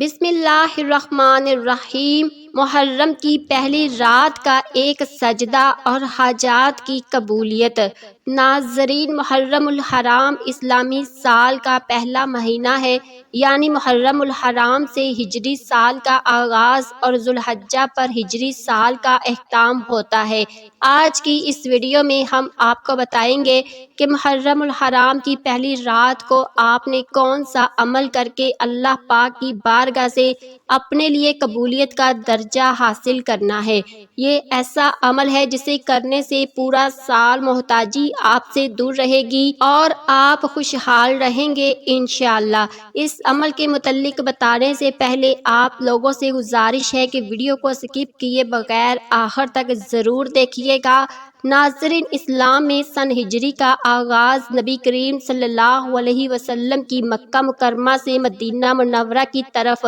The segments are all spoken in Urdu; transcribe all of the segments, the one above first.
بسم اللہ الرحمن الرحیم۔ محرم کی پہلی رات کا ایک سجدہ اور حاجات کی قبولیت۔ ناظرین، محرم الحرام اسلامی سال کا پہلا مہینہ ہے، یعنی محرم الحرام سے ہجری سال کا آغاز اور ذوالحجہ پر ہجری سال کا اختتام ہوتا ہے۔ آج کی اس ویڈیو میں ہم آپ کو بتائیں گے کہ محرم الحرام کی پہلی رات کو آپ نے کون سا عمل کر کے اللہ پاک کی بارگاہ سے اپنے لیے قبولیت کا درجہ حاصل کرنا ہے۔ یہ ایسا عمل ہے جسے کرنے سے پورا سال محتاجی آپ سے دور رہے گی اور آپ خوشحال رہیں گے انشاءاللہ۔ اس عمل کے متعلق بتانے سے پہلے آپ لوگوں سے گزارش ہے کہ ویڈیو کو سکپ کیے بغیر آخر تک ضرور دیکھیے گا۔ ناظرین، اسلام میں سن ہجری کا آغاز نبی کریم صلی اللہ علیہ وسلم کی مکہ مکرمہ سے مدینہ منورہ کی طرف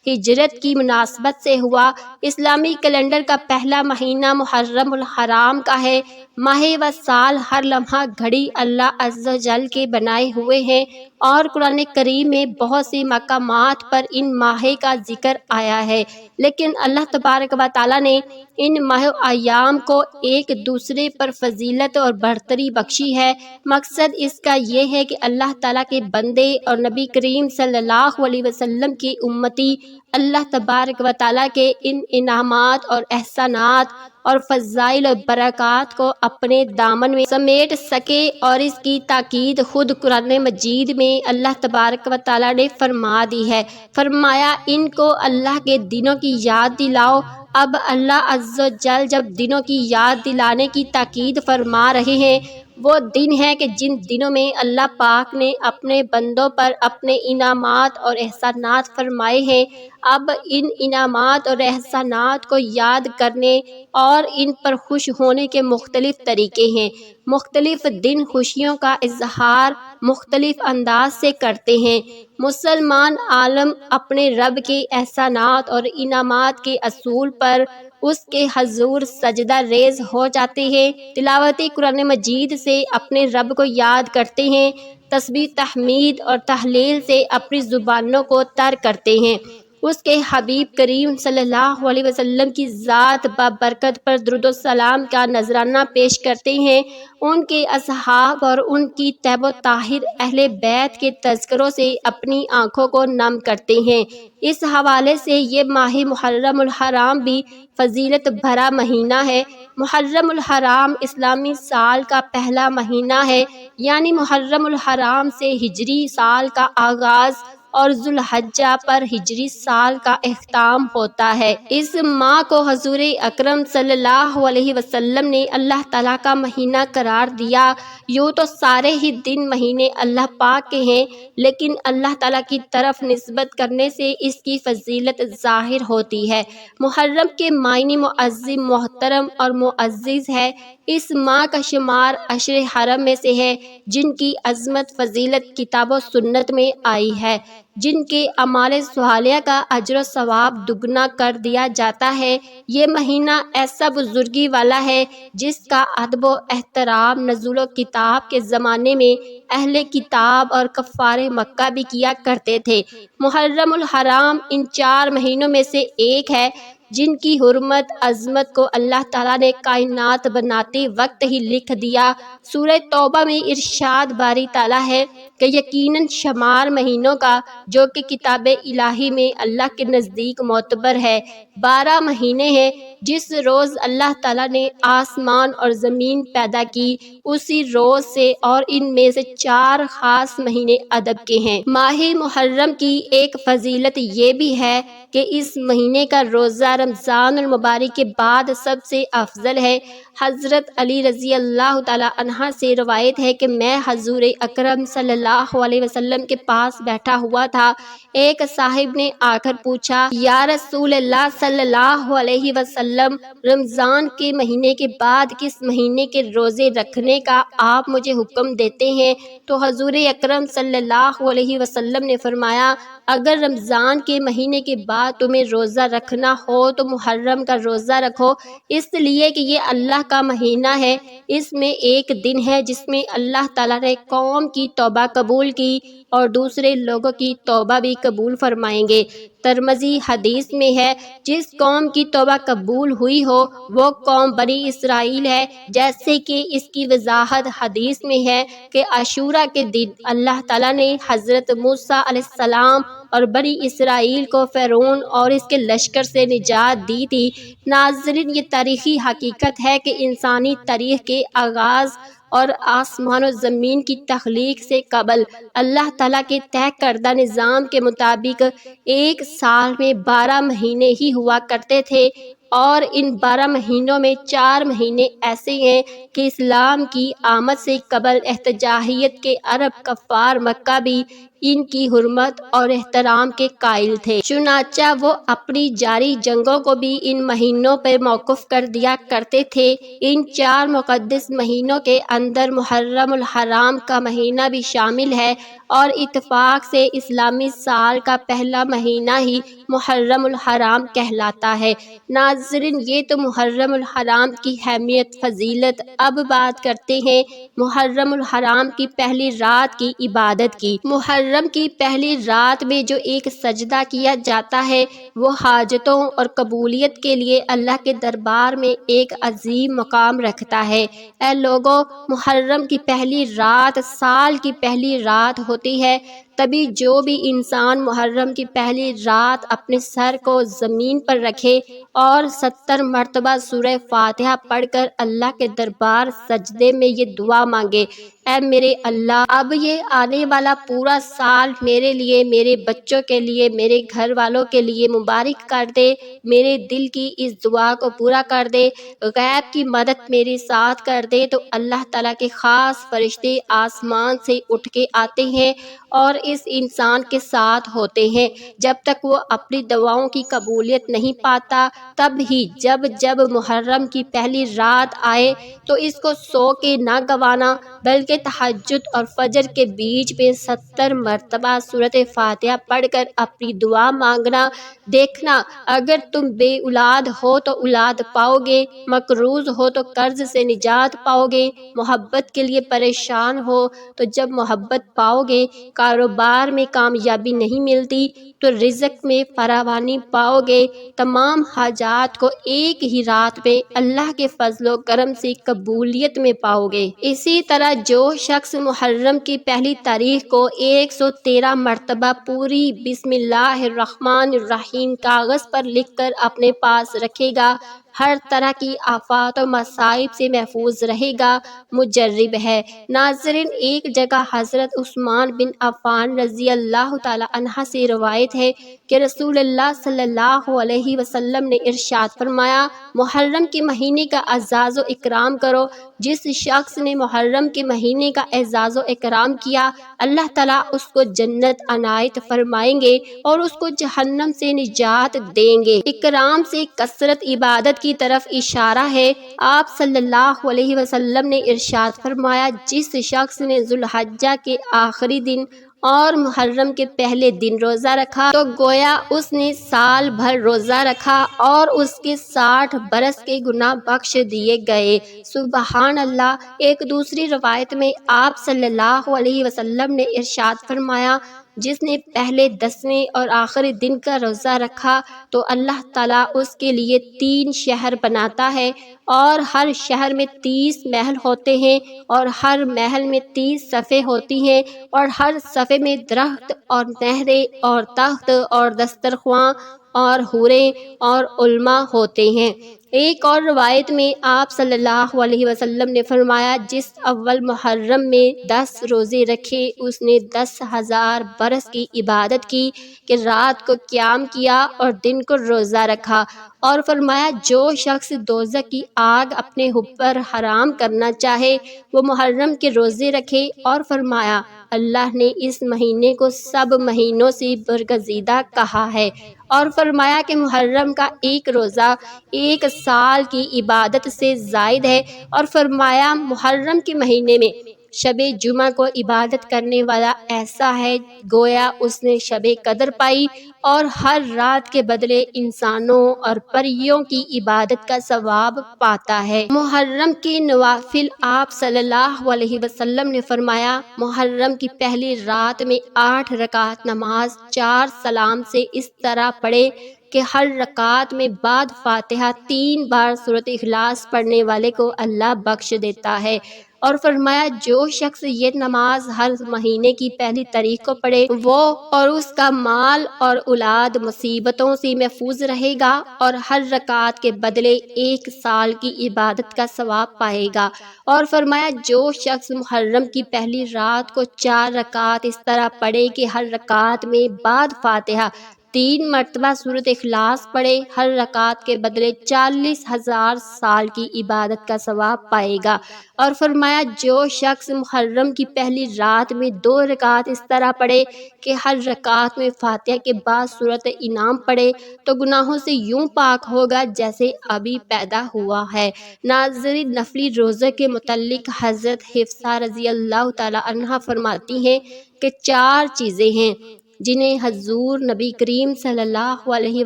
ہجرت کی مناسبت سے ہوا۔ اسلامی کیلنڈر کا پہلا مہینہ محرم الحرام کا ہے۔ ماہ و سال، ہر لمحہ گھڑی اللہ عز و جل کے بنائے ہوئے ہیں اور قرآن کریم میں بہت سی مقامات پر ان ماہ کا ذکر آیا ہے، لیکن اللہ تبارک و تعالیٰ نے ان ماہ و ایام کو ایک دوسرے پر فضیلت اور برتری بخشی ہے۔ مقصد اس کا یہ ہے کہ اللہ تعالیٰ کے بندے اور نبی کریم صلی اللہ علیہ وسلم کی امتی اللہ تبارک و تعالیٰ کے ان انعامات اور احسانات اور فضائل و برکات کو اپنے دامن میں سمیٹ سکے، اور اس کی تاکید خود قرآن مجید میں اللہ تبارک و تعالیٰ نے فرما دی ہے۔ فرمایا، ان کو اللہ کے دنوں کی یاد دلاؤ۔ اب اللہ عز و جل جب دنوں کی یاد دلانے کی تاکید فرما رہے ہیں، وہ دن ہے کہ جن دنوں میں اللہ پاک نے اپنے بندوں پر اپنے انعامات اور احسانات فرمائے ہیں۔ اب ان انعامات اور احسانات کو یاد کرنے اور ان پر خوش ہونے کے مختلف طریقے ہیں۔ مختلف دن خوشیوں کا اظہار مختلف انداز سے کرتے ہیں۔ مسلمان عالم اپنے رب کے احسانات اور انعامات کے اصول پر اس کے حضور سجدہ ریز ہو جاتے ہیں، تلاوت قرآن مجید سے اپنے رب کو یاد کرتے ہیں، تسبیح تحمید اور تہلیل سے اپنی زبانوں کو تر کرتے ہیں، اس کے حبیب کریم صلی اللہ علیہ وسلم کی ذات بابرکت پر درود و سلام کا نذرانہ پیش کرتے ہیں، ان کے اصحاب اور ان کی طیب و طاہر اہل بیت کے تذکروں سے اپنی آنکھوں کو نم کرتے ہیں۔ اس حوالے سے یہ ماہ محرم الحرام بھی فضیلت بھرا مہینہ ہے۔ محرم الحرام اسلامی سال کا پہلا مہینہ ہے، یعنی محرم الحرام سے ہجری سال کا آغاز اور ذوالحجہ پر ہجری سال کا اختتام ہوتا ہے۔ اس ماہ کو حضور اکرم صلی اللہ علیہ وسلم نے اللہ تعالیٰ کا مہینہ قرار دیا۔ یوں تو سارے ہی دن مہینے اللہ پاک کے ہیں، لیکن اللہ تعالیٰ کی طرف نسبت کرنے سے اس کی فضیلت ظاہر ہوتی ہے۔ محرم کے معنی معظم، محترم اور معزز ہے۔ اس ماہ کا شمار اشر حرم میں سے ہے، جن کی عظمت فضیلت کتاب و سنت میں آئی ہے، جن کے اعمال صالحہ کا اجر و ثواب دگنا کر دیا جاتا ہے۔ یہ مہینہ ایسا بزرگی والا ہے جس کا ادب و احترام نزول و کتاب کے زمانے میں اہل کتاب اور کفار مکہ بھی کیا کرتے تھے۔ محرم الحرام ان 4 مہینوں میں سے ایک ہے جن کی حرمت عظمت کو اللہ تعالیٰ نے کائنات بناتے وقت ہی لکھ دیا۔ سورہ توبہ میں ارشاد باری تعالیٰ ہے کہ یقیناً شمار مہینوں کا جو کہ کتاب الہی میں اللہ کے نزدیک معتبر ہے، 12 مہینے ہیں۔ جس روز اللہ تعالیٰ نے آسمان اور زمین پیدا کی، اسی روز سے، اور ان میں سے 4 خاص مہینے ادب کے ہیں۔ ماہ محرم کی ایک فضیلت یہ بھی ہے کہ اس مہینے کا روزہ رمضان المبارک کے بعد سب سے افضل ہے۔ حضرت علی رضی اللہ تعالی عنہ سے روایت ہے کہ میں حضور اکرم صلی اللہ علیہ وسلم کے پاس بیٹھا ہوا تھا، ایک صاحب نے آ کر پوچھا، یا رسول اللہ صلی اللہ علیہ وسلم، رمضان کے مہینے کے بعد کس مہینے کے روزے رکھنے کا آپ مجھے حکم دیتے ہیں؟ تو حضور اکرم صلی اللہ علیہ وسلم نے فرمایا، اگر رمضان کے مہینے کے بعد تمہیں روزہ رکھنا ہو تو محرم کا روزہ رکھو، اس لیے کہ یہ اللہ کا مہینہ ہے، اس میں ایک دن ہے جس میں اللہ تعالیٰ نے قوم کی توبہ قبول کی اور دوسرے لوگوں کی توبہ بھی قبول فرمائیں گے۔ ترمذی حدیث میں ہے، جس قوم کی توبہ قبول ہوئی ہو وہ قوم بنی اسرائیل ہے، جیسے کہ اس کی وضاحت حدیث میں ہے کہ عاشورہ کے دن اللہ تعالیٰ نے حضرت موسیٰ علیہ السلام اور بنی اسرائیل کو فرعون اور اس کے لشکر سے نجات دی تھی۔ ناظرین، یہ تاریخی حقیقت ہے کہ انسانی تاریخ کے آغاز اور آسمان و زمین کی تخلیق سے قبل اللہ تعالیٰ کے طے کردہ نظام کے مطابق ایک سال میں 12 مہینے ہی ہوا کرتے تھے، اور ان 12 مہینوں میں 4 مہینے ایسے ہیں کہ اسلام کی آمد سے قبل احتجاجیت کے عرب کفار مکہ بھی ان کی حرمت اور احترام کے قائل تھے، چنانچہ وہ اپنی جاری جنگوں کو بھی ان مہینوں پر موقوف کر دیا کرتے تھے۔ ان 4 مقدس مہینوں کے اندر محرم الحرام کا مہینہ بھی شامل ہے، اور اتفاق سے اسلامی سال کا پہلا مہینہ ہی محرم الحرام کہلاتا ہے۔ ناظرین، یہ تو محرم الحرام کی اہمیت فضیلت۔ اب بات کرتے ہیں محرم الحرام کی پہلی رات کی عبادت کی۔ محرم کی پہلی رات میں جو ایک سجدہ کیا جاتا ہے وہ حاجتوں اور قبولیت کے لیے اللہ کے دربار میں ایک عظیم مقام رکھتا ہے۔ اے لوگو، محرم کی پہلی رات سال کی پہلی رات ہوتی ہے، تبھی جو بھی انسان محرم کی پہلی رات اپنے سر کو زمین پر رکھے اور 70 مرتبہ سورہ فاتحہ پڑھ کر اللہ کے دربار سجدے میں یہ دعا مانگے، اے میرے اللہ، اب یہ آنے والا پورا سال میرے لیے، میرے بچوں کے لیے، میرے گھر والوں کے لیے مبارک کر دے، میرے دل کی اس دعا کو پورا کر دے، غیب کی مدد میرے ساتھ کر دے، تو اللہ تعالیٰ کے خاص فرشتے آسمان سے اٹھ کے آتے ہیں اور اس انسان کے ساتھ ہوتے ہیں جب تک وہ اپنی دعاؤں کی قبولیت نہیں پاتا۔ تب ہی جب محرم کی پہلی رات آئے تو اس کو سو کے نہ گوانا، بلکہ تہجد اور فجر کے بیچ میں 70 مرتبہ سورۃ فاتحہ پڑھ کر اپنی دعا مانگنا۔ دیکھنا، اگر تم بے اولاد ہو تو اولاد پاؤ گے، مقروض ہو تو قرض سے نجات پاؤ گے، محبت کے لیے پریشان ہو تو جب محبت پاؤ گے، کاروبار میں کامیابی نہیں ملتی تو رزق میں فراوانی پاؤ گے، تمام حاجات کو ایک ہی رات میں اللہ کے فضل و کرم سے قبولیت میں پاؤ گے۔ اسی طرح جو شخص محرم کی پہلی تاریخ کو 113 مرتبہ پوری بسم اللہ الرحمن الرحیم کاغذ پر لکھ کر اپنے پاس رکھے گا، ہر طرح کی آفات و مصائب سے محفوظ رہے گا، مجرب ہے۔ ناظرین، ایک جگہ حضرت عثمان بن عفان رضی اللہ تعالی عنہ سے روایت ہے کہ رسول اللہ صلی اللہ علیہ وسلم نے ارشاد فرمایا، محرم کے مہینے کا اعزاز و اکرام کرو۔ جس شخص نے محرم کے مہینے کا اعزاز و اکرام کیا، اللہ تعالیٰ اس کو جنت عنایت فرمائیں گے اور اس کو جہنم سے نجات دیں گے۔ اکرام سے کثرت عبادت کی طرف اشارہ ہے۔ آپ صلی اللہ علیہ وسلم نے ارشاد فرمایا، جس شخص نے ذو الحجہ کے آخری دن اور محرم کے پہلے دن روزہ رکھا تو گویا اس نے سال بھر روزہ رکھا اور اس کے 60 برس کے گناہ بخش دیے گئے۔ سبحان اللہ۔ ایک دوسری روایت میں آپ صلی اللہ علیہ وسلم نے ارشاد فرمایا، جس نے پہلے 10ویں اور آخری دن کا روزہ رکھا تو اللہ تعالیٰ اس کے لیے 3 شہر بناتا ہے، اور ہر شہر میں 30 محل ہوتے ہیں، اور ہر محل میں 30 صفیں ہوتی ہیں، اور ہر صفے میں درخت اور نہریں اور تخت اور دسترخواں اور حوریں اور علماء ہوتے ہیں۔ ایک اور روایت میں آپ صلی اللہ علیہ وسلم نے فرمایا، جس اول محرم میں 10 روزے رکھے اس نے 10,000 برس کی عبادت کی کہ رات کو قیام کیا اور دن کو روزہ رکھا، اور فرمایا جو شخص دوزخ کی آگ اپنے اوپر حرام کرنا چاہے وہ محرم کے روزے رکھے، اور فرمایا اللہ نے اس مہینے کو سب مہینوں سے برگزیدہ کہا ہے، اور فرمایا کہ محرم کا ایک روزہ 1 سال کی عبادت سے زائد ہے، اور فرمایا محرم کے مہینے میں شب جمعہ کو عبادت کرنے والا ایسا ہے گویا اس نے شب قدر پائی اور ہر رات کے بدلے انسانوں اور پریوں کی عبادت کا ثواب پاتا ہے۔ محرم کے نوافل آپ صلی اللہ علیہ وسلم نے فرمایا، محرم کی پہلی رات میں 8 رکعت نماز 4 سلام سے اس طرح پڑھے کہ ہر رکعت میں بعد فاتحہ 3 بار سورۃ اخلاص پڑھنے والے کو اللہ بخش دیتا ہے، اور فرمایا جو شخص یہ نماز ہر مہینے کی پہلی تاریخ کو پڑھے وہ اور اس کا مال اور اولاد مصیبتوں سے محفوظ رہے گا اور ہر رکعت کے بدلے 1 سال کی عبادت کا ثواب پائے گا، اور فرمایا جو شخص محرم کی پہلی رات کو 4 رکعت اس طرح پڑھے کہ ہر رکعت میں بعد فاتحہ 3 مرتبہ سورۃ اخلاص پڑھے، ہر رکعت کے بدلے 40,000 سال کی عبادت کا ثواب پائے گا، اور فرمایا جو شخص محرم کی پہلی رات میں 2 رکعت اس طرح پڑھے کہ ہر رکعت میں فاتحہ کے بعد سورۃ انعام پڑھے تو گناہوں سے یوں پاک ہوگا جیسے ابھی پیدا ہوا ہے۔ ناظرین، نفلی روزے کے متعلق حضرت حفصہ رضی اللہ تعالی عنہا فرماتی ہیں کہ 4 چیزیں ہیں جنہیں حضور نبی کریم صلی اللہ علیہ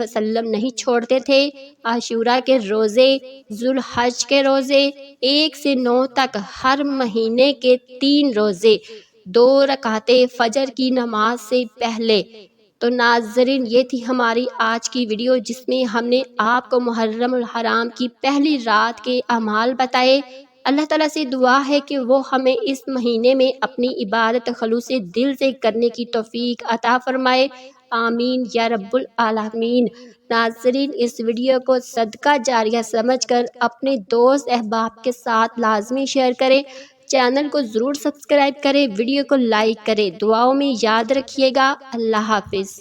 وسلم نہیں چھوڑتے تھے: عاشوراء کے روزے، ذوالحج کے روزے 1 سے 9 تک، ہر مہینے کے 3 روزے، 2 رکعتیں فجر کی نماز سے پہلے۔ تو ناظرین، یہ تھی ہماری آج کی ویڈیو جس میں ہم نے آپ کو محرم الحرام کی پہلی رات کے اعمال بتائے۔ اللہ تعالیٰ سے دعا ہے کہ وہ ہمیں اس مہینے میں اپنی عبادت خلوص دل سے کرنے کی توفیق عطا فرمائے، آمین یا رب العالمین۔ ناظرین، اس ویڈیو کو صدقہ جاریہ سمجھ کر اپنے دوست احباب کے ساتھ لازمی شیئر کریں، چینل کو ضرور سبسکرائب کریں، ویڈیو کو لائک کریں، دعاؤں میں یاد رکھیے گا۔ اللہ حافظ۔